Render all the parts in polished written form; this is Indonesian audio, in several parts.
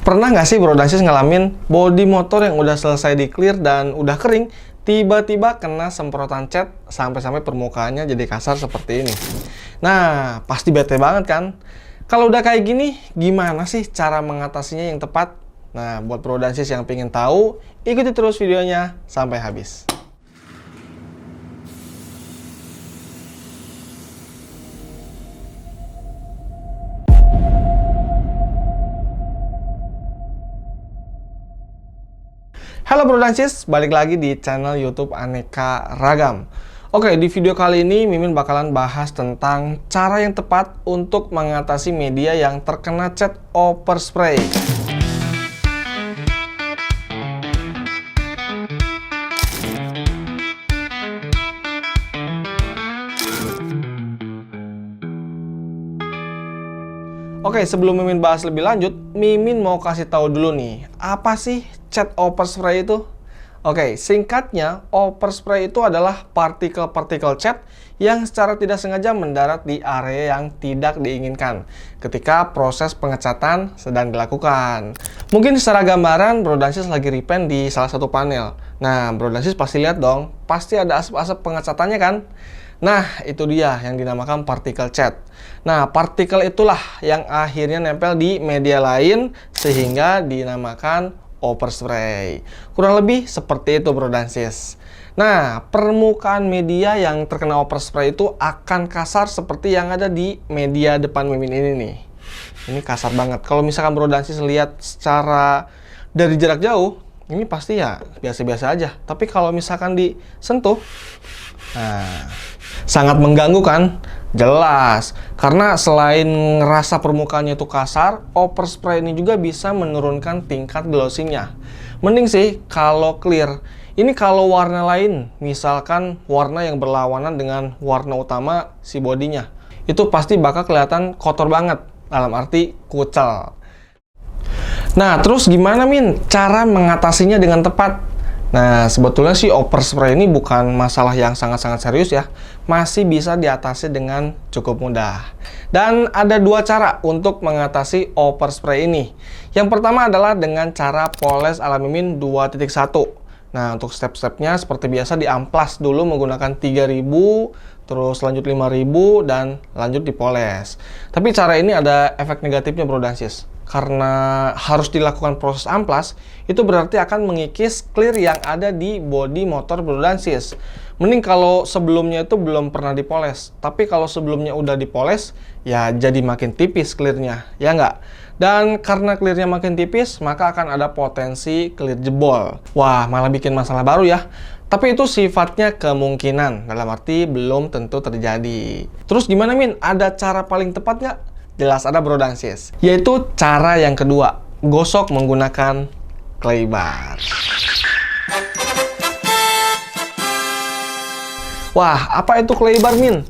Pernah nggak sih Bro Dansis ngalamin bodi motor yang udah selesai di clear dan udah kering, tiba-tiba kena semprotan cat sampai-sampai permukaannya jadi kasar seperti ini? Nah, pasti bete banget kan? Kalau udah kayak gini, gimana sih cara mengatasinya yang tepat? Nah, buat Bro Dansis yang pengen tahu, ikuti terus videonya sampai habis. Halo Bro Dansis, balik lagi di channel YouTube Aneka Ragam. Oke, di video kali ini Mimin bakalan bahas tentang cara yang tepat untuk mengatasi media yang terkena cat overspray. Oke, sebelum Mimin bahas lebih lanjut, Mimin mau kasih tahu dulu nih, apa sih cat overspray itu? Oke, singkatnya, overspray itu adalah partikel-partikel cat yang secara tidak sengaja mendarat di area yang tidak diinginkan ketika proses pengecatan sedang dilakukan. Mungkin secara gambaran, Bro Dansis lagi repaint di salah satu panel. Nah, Bro Dansis pasti lihat dong, pasti ada asap-asap pengecatannya kan? Nah, itu dia yang dinamakan partikel cat. Nah, partikel itulah yang akhirnya nempel di media lain sehingga dinamakan overspray. Kurang lebih seperti itu Bro Dansis. Nah, permukaan media yang terkena overspray itu akan kasar seperti yang ada di media depan Mimin ini nih. Ini kasar banget. Kalau misalkan Bro Dansis lihat secara dari jarak jauh, ini pasti ya biasa-biasa aja. Tapi kalau misalkan disentuh, nah, sangat mengganggu kan? Jelas, karena selain ngerasa permukaannya itu kasar, overspray ini juga bisa menurunkan tingkat glossingnya. Mending sih kalau clear. Ini kalau warna lain, misalkan warna yang berlawanan dengan warna utama si bodinya, itu pasti bakal kelihatan kotor banget, dalam arti kucel. Nah, terus gimana Min cara mengatasinya dengan tepat? Nah, sebetulnya sih overspray ini bukan masalah yang sangat-sangat serius ya. Masih bisa diatasi dengan cukup mudah. Dan ada dua cara untuk mengatasi overspray ini. Yang pertama adalah dengan cara poles ala Mimin 2.1. Nah, untuk step-stepnya seperti biasa diamplas dulu menggunakan 3000, terus lanjut 5000, dan lanjut dipoles. Tapi cara ini ada efek negatifnya Bro Dansis. Karena harus dilakukan proses amplas, itu berarti akan mengikis clear yang ada di bodi motor Bro Dansis. Mending kalau sebelumnya itu belum pernah dipoles, tapi kalau sebelumnya udah dipoles, ya jadi makin tipis clearnya, ya nggak? Dan karena clearnya makin tipis, maka akan ada potensi clear jebol. Wah, malah bikin masalah baru ya. Tapi itu sifatnya kemungkinan, dalam arti belum tentu terjadi. Terus gimana Min? Ada cara paling tepat nggak? Jelas ada Bro Dansis, yaitu cara yang kedua, gosok menggunakan clay bar. Wah, apa itu clay bar Min?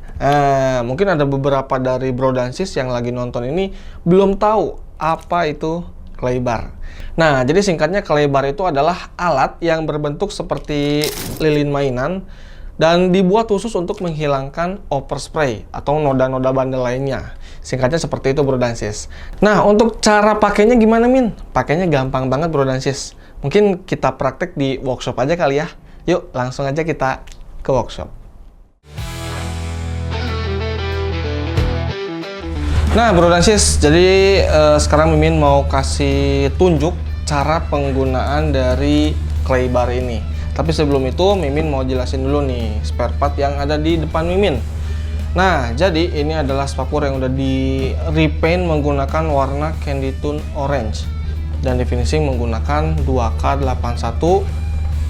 Mungkin ada beberapa dari Bro Dansis yang lagi nonton ini belum tahu apa itu clay bar. Nah, jadi singkatnya clay bar itu adalah alat yang berbentuk seperti lilin mainan dan dibuat khusus untuk menghilangkan overspray atau noda-noda bandel lainnya. Singkatnya seperti itu Bro Dansis. Nah, untuk cara pakainya gimana Min? Pakainya gampang banget Bro Dansis. Mungkin kita praktek di workshop aja kali ya. Yuk, langsung aja kita ke workshop. Nah Bro Dansis, jadi sekarang Mimin mau kasih tunjuk cara penggunaan dari clay bar ini. Tapi sebelum itu Mimin mau jelasin dulu nih spare part yang ada di depan Mimin. Nah, jadi ini adalah spakbor yang udah di repaint menggunakan warna Candy Tone Orange dan di finishing menggunakan 2K81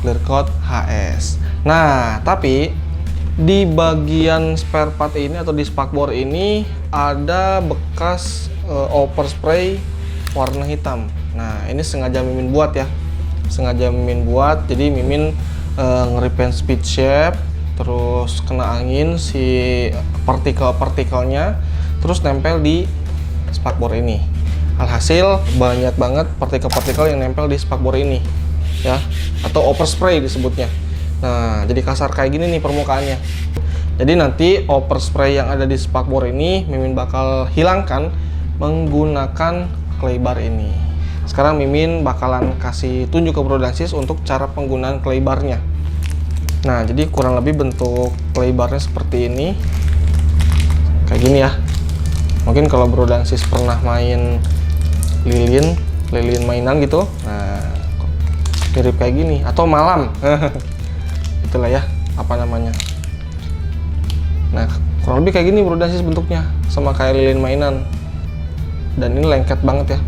Clear Coat HS. Nah, tapi di bagian spare part ini atau di spakbor ini ada bekas overspray warna hitam. Nah, ini sengaja Mimin buat ya. Sengaja Mimin buat, jadi Mimin nge-repaint speed shape, terus kena angin si partikel-partikelnya, terus nempel di spakbor ini. Alhasil banyak banget partikel-partikel yang nempel di spakbor ini ya, atau overspray disebutnya. Nah, jadi kasar kayak gini nih permukaannya. Jadi nanti overspray yang ada di spakbor ini Mimin bakal hilangkan menggunakan clay bar ini. sekarang Mimin bakalan kasih tunjuk ke Bro dan Sis untuk cara penggunaan clay barnya. Nah, jadi kurang lebih bentuk clay barnya seperti ini. Kayak gini ya. Mungkin kalau Bro dan Sis pernah main lilin mainan gitu, nah mirip kayak gini, atau malam. Itulah ya, apa namanya. Nah, kurang lebih kayak gini Bro dan Sis bentuknya, sama kayak lilin mainan. Dan ini lengket banget ya.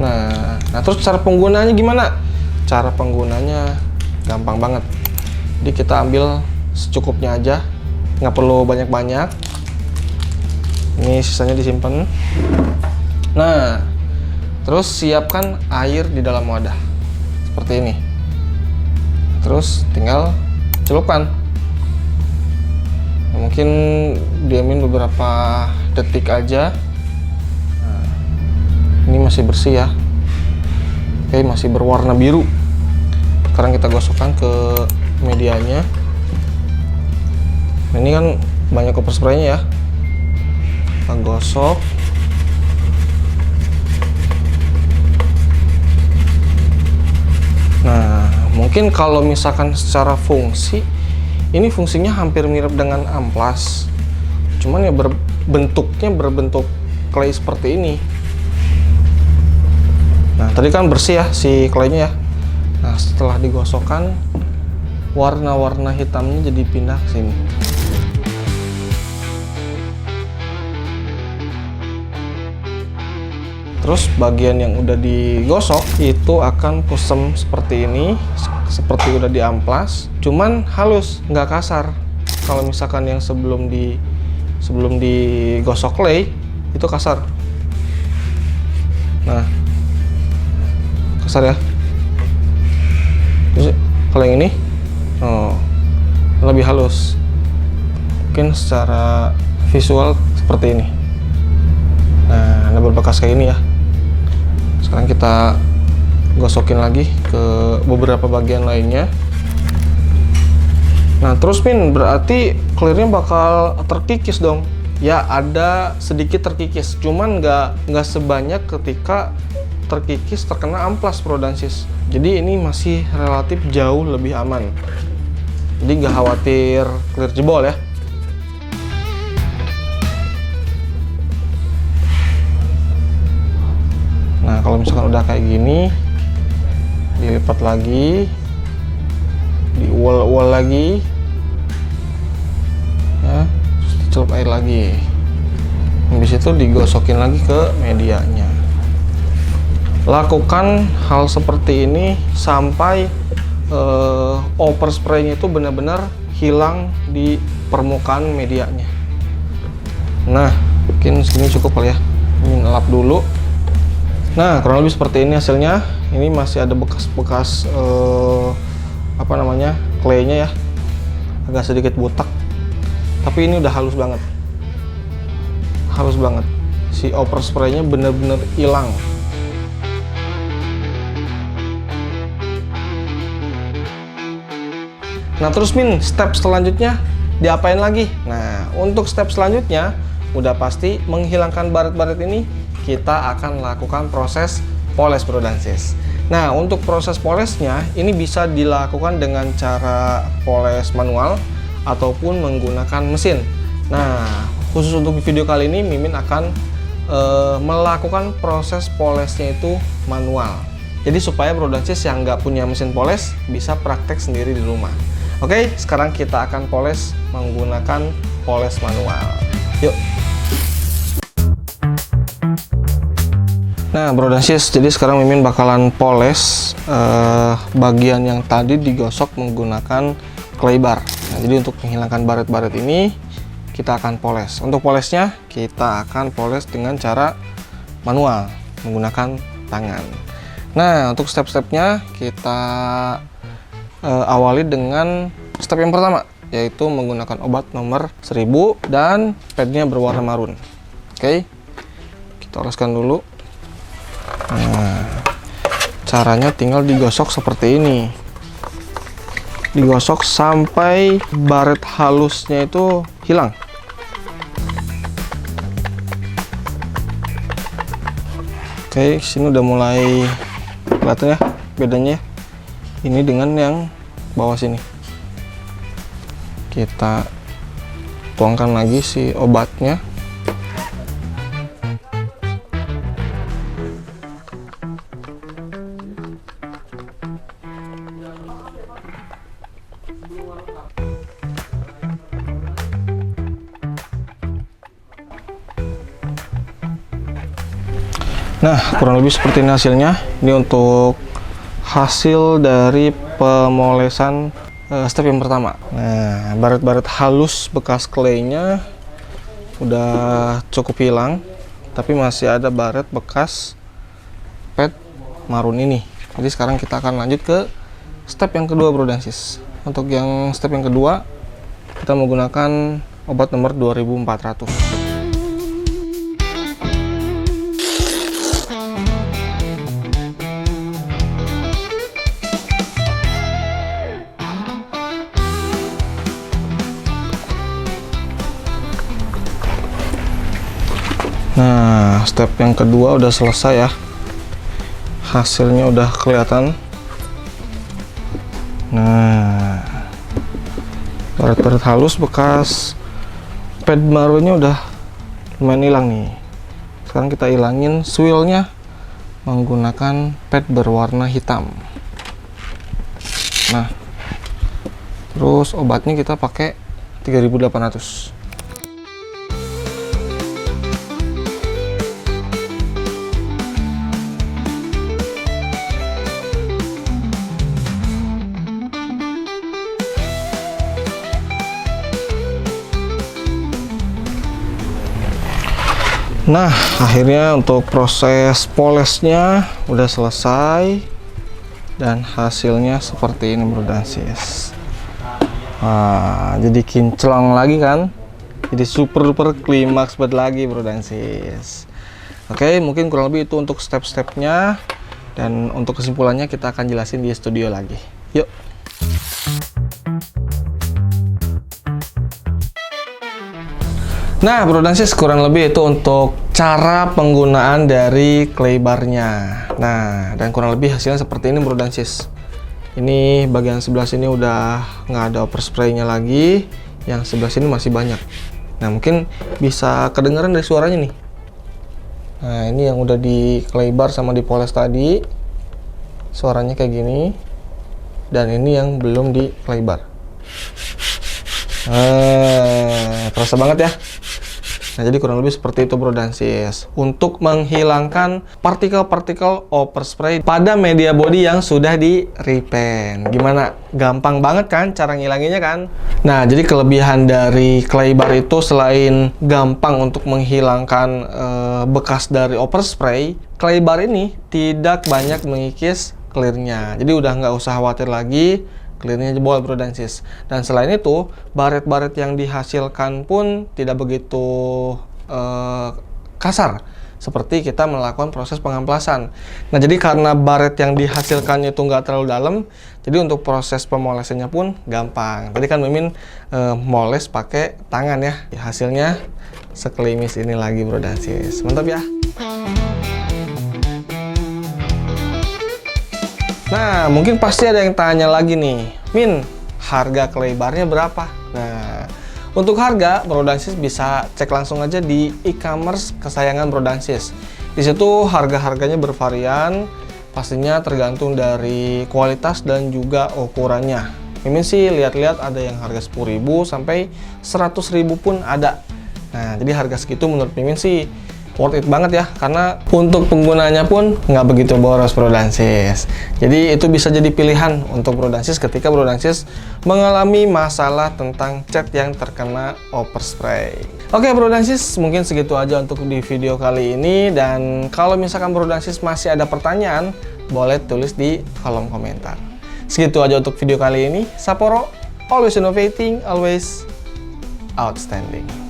Nah terus cara penggunaannya gimana? Cara penggunanya gampang banget. Jadi kita ambil secukupnya aja, nggak perlu banyak-banyak. Ini sisanya disimpan. Nah, terus siapkan air di dalam wadah seperti ini. Terus tinggal celupkan. Nah, mungkin diamin beberapa detik aja. Nah, ini masih bersih ya. Oke, masih berwarna biru. Sekarang kita gosokkan ke medianya. Nah, ini kan banyak overspray-nya ya. Kita gosok. Nah, mungkin kalau misalkan secara fungsi, ini fungsinya hampir mirip dengan amplas. Cuman ya bentuknya berbentuk clay seperti ini. Nah, tadi kan bersih ya si claynya ya. Nah, setelah digosokkan, warna-warna hitamnya jadi pindah ke sini. Terus bagian yang udah digosok itu akan kusam seperti ini, seperti udah diamplas, cuman halus, nggak kasar. Kalau misalkan yang sebelum digosok clay itu kasar. Nah, kasar ya. Terus kalau yang ini, lebih halus. Mungkin secara visual seperti ini. Nah, ada berbekas kayak ini ya. Sekarang kita gosokin lagi ke beberapa bagian lainnya. Nah, terus Min, berarti clearnya bakal terkikis dong. Ya, ada sedikit terkikis, cuman nggak sebanyak ketika terkikis terkena amplas Bro dan Sis. Jadi ini masih relatif jauh lebih aman. Jadi nggak khawatir clear jebol ya. Nah, kalau misalkan udah kayak gini, dilipat lagi, diuol-uol lagi, ya, terus dicelup air lagi. Habis itu digosokin lagi ke medianya. Lakukan hal seperti ini sampai overspray-nya itu benar-benar hilang di permukaan medianya. Nah, mungkin segini cukup kali ya. Ini lap dulu. Nah, kurang lebih seperti ini hasilnya. Ini masih ada bekas-bekas apa namanya, clay-nya ya, agak sedikit butak. Tapi ini udah halus banget, halus banget. Si overspray-nya bener-bener hilang. Nah, terus Min, step selanjutnya diapain lagi? Nah, untuk step selanjutnya udah pasti menghilangkan baret-baret ini. Kita akan lakukan proses poles Bro dan Sis. Nah, untuk proses polesnya ini bisa dilakukan dengan cara poles manual ataupun menggunakan mesin. Nah, khusus untuk video kali ini Mimin akan melakukan proses polesnya itu manual. Jadi supaya Bro dan Sis yang nggak punya mesin poles bisa praktek sendiri di rumah. Oke, sekarang kita akan poles menggunakan poles manual. Yuk. Nah, Bro dan Sis, jadi sekarang Mimin bakalan poles bagian yang tadi digosok menggunakan clay bar. Nah, jadi untuk menghilangkan baret-baret ini kita akan poles. Untuk polesnya kita akan poles dengan cara manual menggunakan tangan. Nah, untuk step-stepnya kita awali dengan step yang pertama, yaitu menggunakan obat nomor 1000 dan padnya berwarna marun. Oke, kita oleskan dulu. Nah, caranya tinggal digosok seperti ini. Digosok sampai baret halusnya itu hilang. Oke, sini udah mulai kelihatan ya bedanya ini dengan yang bawah sini. Kita tuangkan lagi si obatnya. Nah, kurang lebih seperti ini hasilnya. Ini untuk hasil dari pemolesan step yang pertama. Nah, baret-baret halus bekas claynya udah cukup hilang, tapi masih ada baret bekas pad marun ini. Jadi sekarang kita akan lanjut ke step yang kedua, Bro dan Sis. Untuk yang step yang kedua, kita menggunakan obat nomor 2400. Nah, step yang kedua udah selesai ya. Hasilnya udah kelihatan. Nah, baret-baret halus bekas pad marunnya udah lumayan hilang nih. Sekarang kita hilangin swillnya menggunakan pad berwarna hitam. Nah, terus obatnya kita pakai 3800. Nah, akhirnya untuk proses polesnya udah selesai dan hasilnya seperti ini, Bro dan Sis. Nah, jadi kinclong lagi kan? Jadi super duper klimaks banget lagi, Bro dan Sis. Oke, mungkin kurang lebih itu untuk step-stepnya, dan untuk kesimpulannya kita akan jelasin di studio lagi. Yuk. Nah, Bro dan Sis, kurang lebih itu untuk cara penggunaan dari clay barnya. Nah, dan kurang lebih hasilnya seperti ini, Bro dan Sis. Ini bagian sebelah sini udah nggak ada overspray-nya lagi, yang sebelah sini masih banyak. Nah, mungkin bisa kedengeran dari suaranya nih. Nah, ini yang udah di clay bar sama dipoles tadi, suaranya kayak gini. Dan ini yang belum di clay bar. Terasa banget ya. Nah, jadi kurang lebih seperti itu, Bro dan Sis, untuk menghilangkan partikel-partikel overspray pada media body yang sudah di repaint. Gimana? Gampang banget kan cara ngilanginnya kan? Nah, jadi kelebihan dari clay bar itu selain gampang untuk menghilangkan bekas dari overspray, clay bar ini tidak banyak mengikis clearnya. Jadi udah nggak usah khawatir lagi clearnya jebol, Bro dan Sis. Dan selain itu, baret-baret yang dihasilkan pun tidak begitu kasar seperti kita melakukan proses pengamplasan. Nah, jadi karena baret yang dihasilkannya itu nggak terlalu dalam, jadi untuk proses pemolesannya pun gampang. Tadi kan Mimin moles pakai tangan ya. Hasilnya sekelimis ini lagi, Bro dan Sis. Mantap ya. Nah, mungkin pasti ada yang tanya lagi nih, Min, harga clay barnya berapa? Nah, untuk harga, Bro dan Sis bisa cek langsung aja di e-commerce kesayangan Bro dan Sis. Di situ harga-harganya bervarian, pastinya tergantung dari kualitas dan juga ukurannya. Mimin sih lihat-lihat ada yang harga 10.000 sampai 100.000 pun ada. Nah, jadi harga segitu menurut Mimin sih worth it banget ya, karena untuk penggunanya pun nggak begitu boros, Bro dan Sis. Jadi itu bisa jadi pilihan untuk Bro dan Sis ketika Bro dan Sis mengalami masalah tentang cat yang terkena overspray. Oke, Bro dan Sis, mungkin segitu aja untuk di video kali ini. Dan kalau misalkan Bro dan Sis masih ada pertanyaan, boleh tulis di kolom komentar. Segitu aja untuk video kali ini. Sapporo, always innovating, always outstanding.